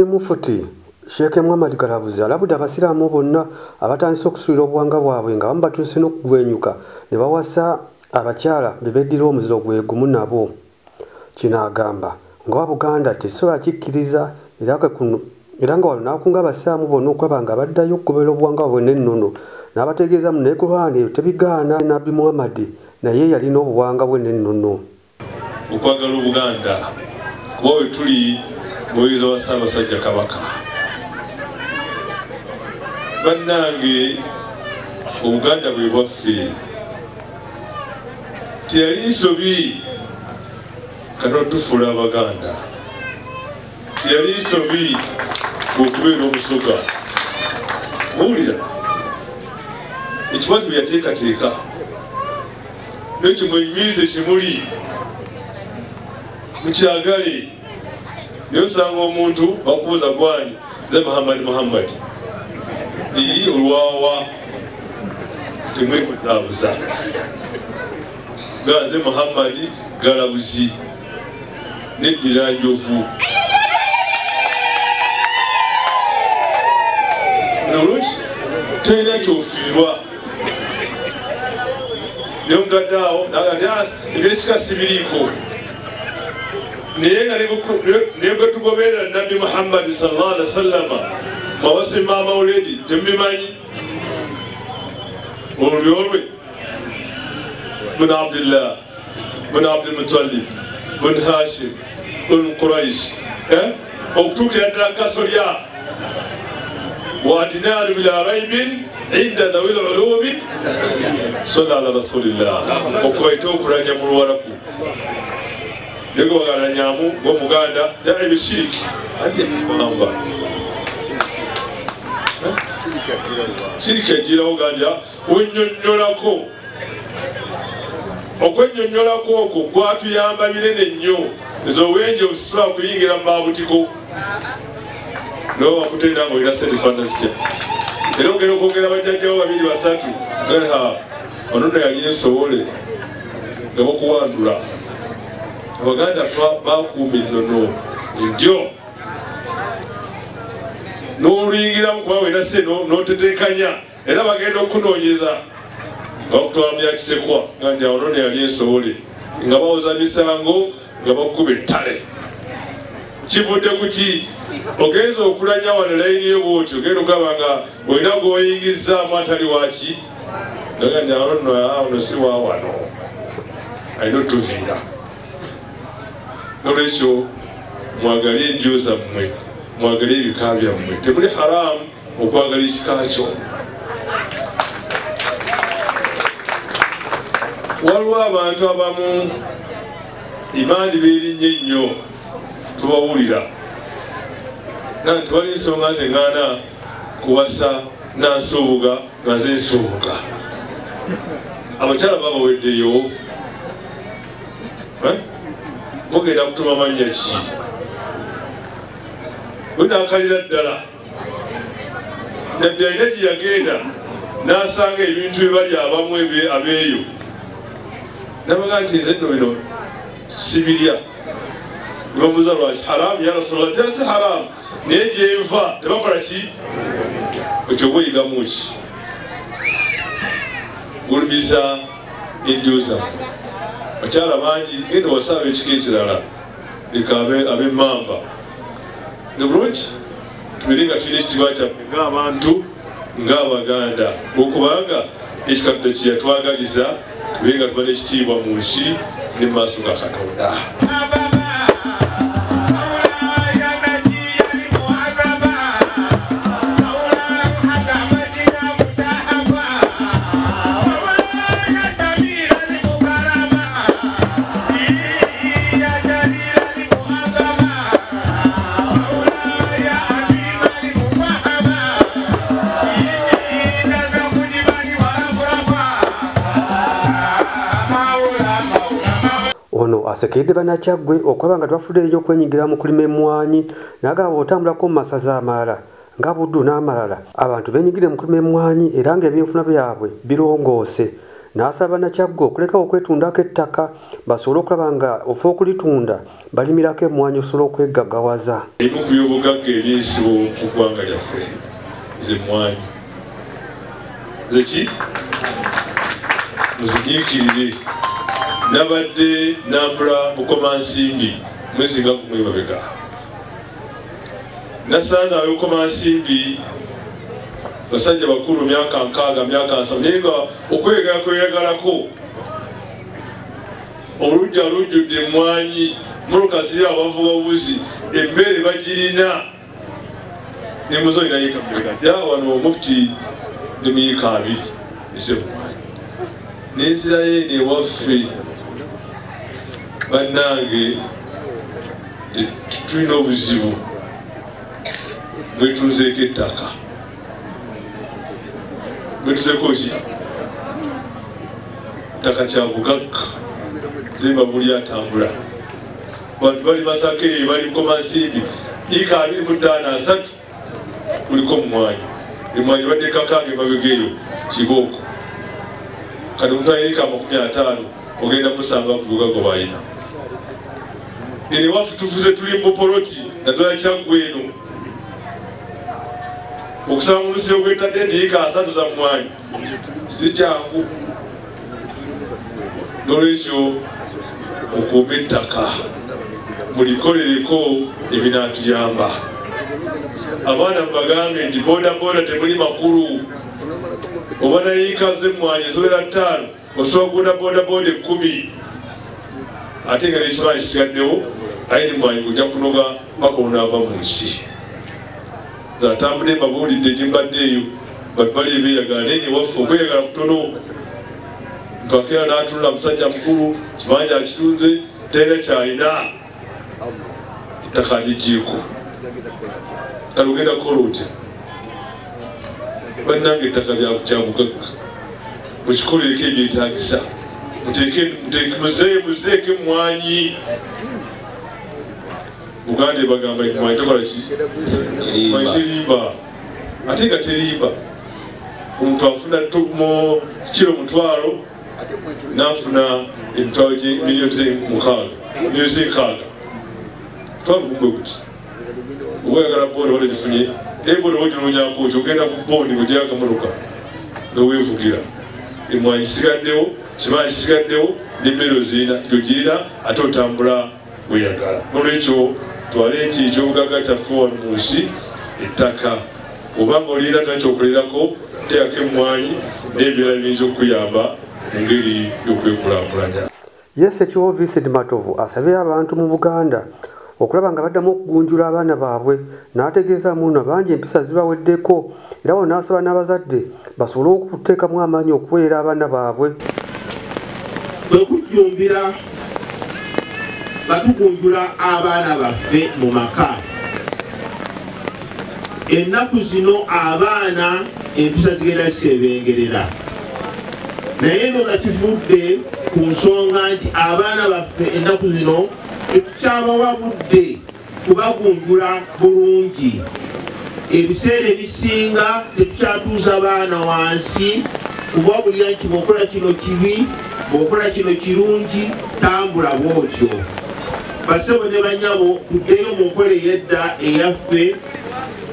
Mufuti Sheikh Muhammad Karabuzi alabudde abasiraamu bonna abatandise okusuulira obuwanga bwabwe nga bamu batuuse n'okugwenyuka ne bawasa abakyala be beddira omuziro gwe gumu nabo. Kino agamba nga Buganda tesobola kikkiriza era nga wano n'akunga abasiraamu bonna okwaba nga baddayo okugobera obuwanga bwabwe n'ennono n'abategeeza mu Qur'ani tebigaana Nabbi Muhammad naye yalina obuwanga bwe n'ennono. Okwagala Obuganda kuba we tuli Muyizo wa Ssaabasajja Kabaka. Bannange Obuganda bwe bwaffe teyali nsobi kano tufuula Abaganda, teyali nsobi okubeera omusoga. Muwulira ekikwatu bye yateekateeka n'ekimwenyumize kimuli mukyagale. Yosanga omuntu bakubuza gwani ze Muhammad iyi olwawa temwekuzabuza gaze Muhammad galabuzi neddira njovu nolwaki teyina kyofiirwa neomugaddaawo naga ebyekika sibiriiko naye nebwe tugoberera Nabbi Muhammad sallallahu alaihi wasallam mawasi mama uledi tembimanyi olwe bin Abdullah bin Abdul Muttalib bin Hashim bin Quraish okutuukira ddala kasolya wa dinaru bila raibin inda dhawil ulumi sallallahu ala rasulillah okubaita okulanya mu Luwarabu Lego waganyamu Muganda taibi shiriki amba shiriki agira Uganda wennyonnyolako okwennyonnyolako okwo kwatuyamba binene nnyo ezo wenje obusobola kuyingira mu mabutiko no bakutenda ngo ira sente fantastic era ogera okwogera bajjajjawo babiri basatu galha onono yali ensobole nga bakuwandula Abaganda bakuuma ennono endyo n'oluyingiramu kuba wena se n'oteteekanya era bagenda okunoonyeza nga bakutwala mu byakisekwa nga nti awo nono yali ensobole nga bawoza misango nga bakuba ettale. Kivudde ku ki? Ogenza okulanya wano layini yo bw'otyo ogenda okaba nga olina gw'oyingizzaamu atali waki nga nti awo nono si wa wano alina otuviira. Nolwekyo mwagale endyo zammwe, mwagale ebika byammwe, temuli haramu okwagala ekika kyo. Waliwo abantu abamu imandi beerinnye nnyo tubawulira nti wali ensonga zeŋŋaana kuwasa nansuubuga nga nze nsuubuga. Abakyala babaweddeyo mugenda kutuma mannya ki? Bwenaakalira ddala nadde alina gye yagenda n'asanga ebintu bye bali abamu abeeyo nabaga nti nze nno bino sibirya. Bamubuuza lwaki? Haramu ya Rasulullah. Tera si haramu naye gyenva tebakola ki? Ekyo bweyigamu ki? Gulumiza endyo zammwe. Bakyala bangi genda wasaba ekika ekirala leka ab'emmamba ne bulungi tubeere nga tulina ekitiibwa kyaffe ng'abantu ng'Abaganda okubanga ekikadde kye yatwagaliza tubeere nga tuba n'ekitiibwa mu nsi ne mu maaso ga Katonda. asekeredde Bannakyaggwe okulaba nga tebafudde nnyo okwenyigira mu kulima emmwanyi n'agamba otambulako mu masaza amalala nga Buddu n'amalala abantu beenyigire mu kulima emmwanyi era ng'ebyenfuna byabwe birongoose. N'asaba Bannakyaggwe okulekawo okwetundako ettaka basobole okulaba nga ofa okulitunda balimirako emmwanyi osobola okweggaggawaza. Ebimu ku by'obugagga eby'ensibo mu ggwanga lyaffe z'emmwanyi. Zeki muzinyiikirire. Nabadde nambula Bukomansimbi mwezi nga gumwe mabega. Nasanze Bukomansimbi basajja bakulu myaka 6 myaka 7 naye nga okweyagalako olujja lujjudde emmwanyi mulukasira abavuga obuzi emmere bagirina ne muzoyi naye kabega ati wano mufti ne miyika 2 ez'emmwanyi n'enzirayo eno ewaffe bannange tulina obuzibu bwetuzeeko ettaka bwetuzeeko ki ttaka kya bugagga zemba buli atambula bantu bali Masaka bali Bukomansimbi ika 25 kuliko mmwanyi emmwanyi badde kakange mabega eyo kibooko kati omuntu ayina 50 ogenda musanga ku bugagga bwalina ene waffe tufuze tuli mbopoloti naddala Kyaggwe eno okusaba mu lusiro gwetadde ndiika 3 za mmwanyi si kyangu. N'olwekyo okuuma ettaka mulikolereko ebinaatuyamba. Abaana mubagambe nti bodaboda temuli makulu oba nayiika z'emmwanyi ziwera 5 osobola bodaboda 10 ate nga n'ekimaanyi kisigaddewo aye n'emmwanyi gujja kunoga paka onaava mu nsi. Zatambudde mbabuulidde gimbadde eyo batu bali ebeeyagala naye newaffe okweyagala kutono. Kakera n'atunula musajja mukulu kimanyi akitunze talina kyalina ettaka ligyeko kale ogenda kukola otya? Bannange ettaka kya bugagga mukikolereko ebyetaagisa muzeeko emmwanyi. Buganda bagamba emmwanyi tekola ki? Emmwanyi terimba ate nga terimba omuntu afuna kilo 1,000 n'afuna emitwalo miliyoni 6 twalugumbe kuti obweyagala booni wala gifunye booni woginoonyako ki ogenda ku booni ogyakamotoka noweevugira emmwanyi isigaddewo kimanyi kisigaddewo n'emmere gyogirina ate otambula weyagala. N'olwekyo twale nti ekyobugagga kyaffe wano mu nsi ettaka obanga olina takyokolerako teekako emmwanyi n'ebirala biyinza okuyamba mu ngeri y'okwekulaakulanya. Yes, Ekiwo Vincent Matovu asabye abantu mu Buganda okulaba nga baddamu okugunjula abaana baabwe n'ategeeza muno bangi empisa zibaweddeko era wo n'asaba n'abazadde basobole okuteekamu amaanyi okuweera abaana baabwe. Bwe kujjumbira batugunjula abaana baffe mu maka. Ennaku zino abaana empisa zigenda zisebengerera naye eno nga kivudde ku nsonga nti abaana baffe ennaku zino tekukyabawa budde kubagunjula bulungi. Ebiseera ebisinga tetukyatuuza baana wansi kubawulira nti bw'okola kino kibi bw'okola kino kirungi tambula bwotyo. Basebo ne banyabo tuddeyo mu nkola ey'edda eyaffe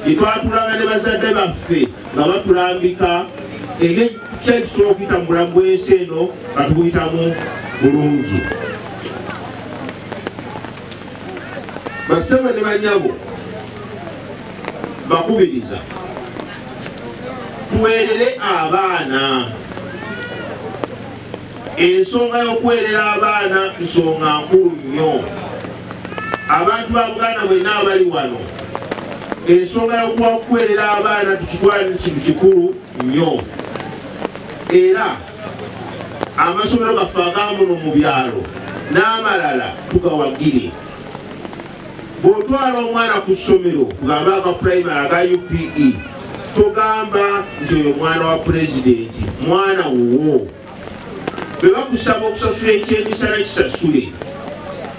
gyetwatulanga ne bazadde baffe nga batulambika ekyekisobola okuyita mu bulamu bw'ensi eno nga tubuyitamu bulungi. Basebo ne banyabo bakubiriza tuweerere abaana. Ensonga y'okuweerera abaana nsonga nkulu nnyo. Abantu ba Buganda bwenna abali wano ensonga y'okuweerera abaana tukitwala ni kintu kikulu nnyo. Era amasomero gaffe agamuno mu byalo n'amalala tugawagire. Bw'otwala omwana ku ssomero kugamba aga primary aga UPE togamba nti oyo mwana wa pulezidenti mwana wuwo. Bwe bakusaba okusasula ekyemisana kisasule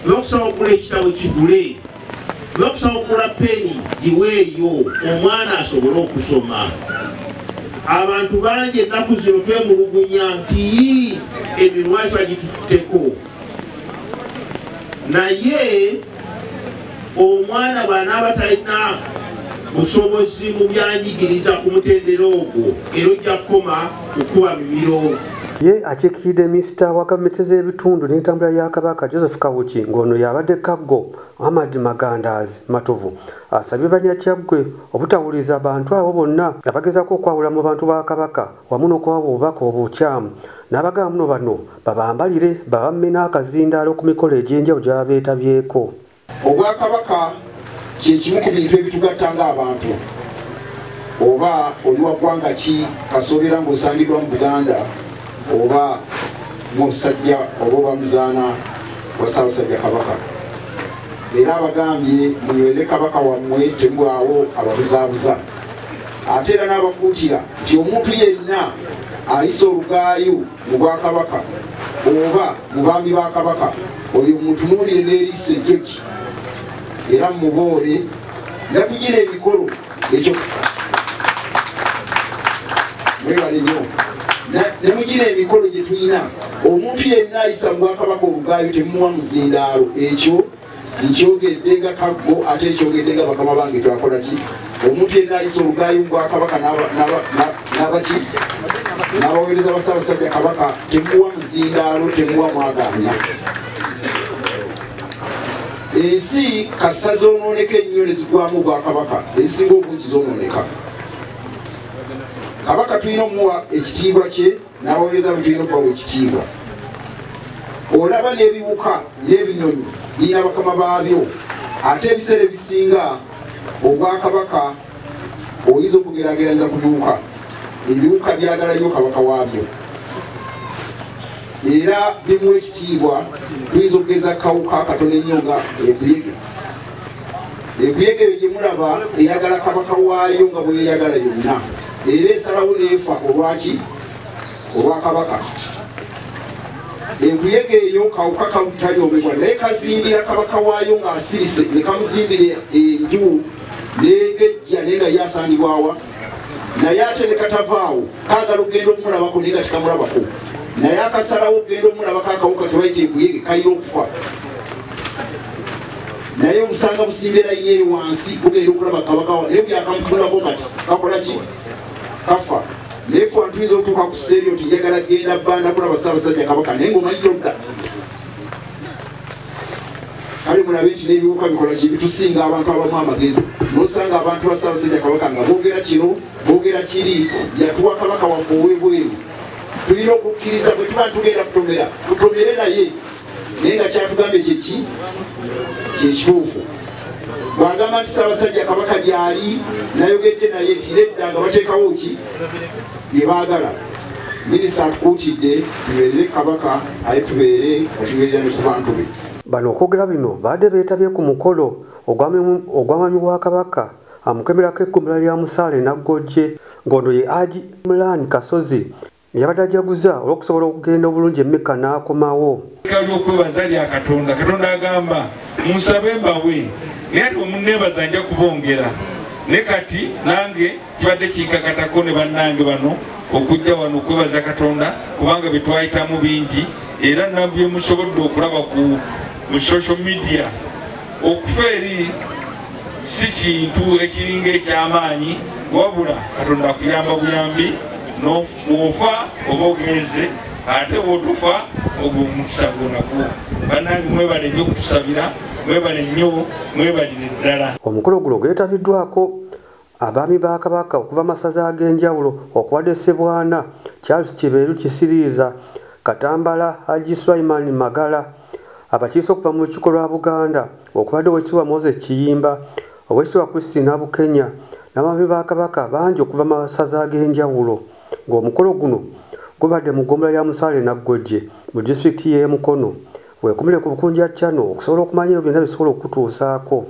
bakusaba okugula ekitabo kigule, bakusaba okugula peni giweeyo omwana asobole okusoma. Abantu bangi ennaku zino twemulugunya nti emimwa bagitutteko, naye omwana bw'anaaba talina busobozi mu byanjigiriza ku mutendera ogwo era ojja kukoma kukuba mimiro. Ye akiikiride minisita wa gavumenti z'ebitundu n'entambula ya Kabaka Joseph Kawuki ng'ono yabadde Kaggo Ahmad Magandaazi Matovu asabye bannakyaggwe obutawuliza abantu abo bonna abagezaako okwawula mu bantu ba Kabaka wamu n'okubawa obubaka obukyamu n'abagamba muno bano babambalire babamme n'akazindaalo ku mikolo egy'enjawulo gy'aba beetabyeko. Obwakabaka kye kimu ku bintu ebitugatta ng'abantu. Oba oli wa ggwanga ki kasoobera ng'osangiddwa mu Buganda oba musajja oba oba muzaana wa Ssaabasajja Kabaka. Era abagambye munywere Kabaka wammwe temubwawo ababuzaabuza. Ate era n'abakuutira nti omuntu yenna ayisa olugaayo mu Bwakabaka oba mu baami ba Kabaka oyo mutunuulire n'eriiso ejjoki era muboole nakugira emikolo ekyo mwebale nnyo nemugira emikolo gye tulina. Omuntu yenna ayisa mu Bwakabaka olugaayo temumuwa muzindaalo. Ekyo nkyogedde nga Kaggo ate ekyogedde nga bakama bange twakola ki. Omuntu yenna ayisa olugaayo mu Bwakabaka n'abaki n'abaweereza ba Ssaabasajja Kabaka temuwa muzindaalo, temuwa mwaganya. Ensi kasa zoonooneka ennyo nezigwamu Bwakabaka ezisinga obungi zoonooneka. Kabaka tulina omuwa ekitiibwa kye n'abaweereza be tulina okubawa ekitiibwa. Olaba n'ebiwuka n'ebinyonyi birina bakama baabyo, ate ebiseera ebisinga Obwakabaka oyinza okugeraageranyiriza ku biwuka. Ebiwuka byagala nnyo Kabaka waabyo era bimuwa ekitiibwa. Tuyinza okugeza kawuka katono ennyo nga ekuyege. Ekuyege eyo gye mulaba eyagala Kabaka waayo nga bwe yeeyagala yonna, era esalawo n'efa olwaki? Olwa Kabaka. Enkuyege eyo kawuka kabutanyoomebwa naye kazimbira Kabaka waayo ng'asirise ne kamuzimbira enju n'egejja naye nga yasangibwawa. Naye ate ne katavaawo kaagala okugenda okumulabako naye nga tekamulabako. Naye akasalawo okugenda omulabako akawuka ke bayita enkuyege kalina okufa. Naye obusanga busimbira nnyo wansi bugenda okulaba Kabaka naye buli akamutunulako kati kakola ki? Kafa. Naye ffe tuyinza okutuuka ku kiseera nti njagala genda bbanda kulaba Ssaabasajja Kabaka naye ng'omanyi todda. Kale mulabe nti n'ebiwuka bikola ki? Bitusinga abantu abamu amagezi. N'osanga abantu ba Ssaabasajja Kabaka nga boogera kino boogera kiri yatuwa Kabaka waffe ow'ebweru. Tulina okukkiriza bwe tuba tugenda kutomera tutomere naye naye nga kyatugambye kyeki kyekituufu. Bw'agamba nti Ssaabasajja Kabaka gy'ali nayogedde naye nti nedda nga bateekawo ki bye baagala. Minisita atukuutidde tubeerere Kabaka aye tubeere atubeerera ne ku bantu be. Bano okwogera bino baadde beetabye ku mukolo ogw'amami wa Kabaka amukemerako ekkuumiro lya Musaale Naggojje ng'ono ye Haji Imran Kasozi yabadde ajaguza olw'okusobola okugenda obulungi Mecca n'akomawo. Kali okwebaza lya Katonda. Katonda agamba munsabe mbawe naye ate omunneebaza nja kubongera. Ne kati nange kibadde kinkakatako ne bannange bano okujja wano okwebaza Katonda kubanga bye twayitamu bingi era nabye musobodde okulaba mu social media. Okufa eri si kintu ekiringa eky'amaanyi wabula Katonda akuyamba buyambi n'ofa oba ogenze ate bw'otufa ogwo omukisa gwonagwo. Bannange mwebale nnyo okutusabira, mwebale nnyo, mwebalire ddala. Omukolo guno gwetabiddwako abaami ba Kabaka okuva masaza ag'enjawulo okuwadde Ssebwana Charles Kiberu Kisiriiza, Katambala Haji Sulaiman Magala, abakiise okuva mu lukiiko lwa Buganda okubadde Oweekitiibwa Moses Kiyimba, Oweekitiibwa Christine Abukenya n'abaami ba Kabaka bangi okuva masaza ag'enjawulo. Ng'omukolo guno gubadde mu ggombolola ya Musaale Naggojje mu disitulikiti y'e Mukono. Weekumire ku Bukunja Channel okusobola okumanya byonna bisobola okutuusaako.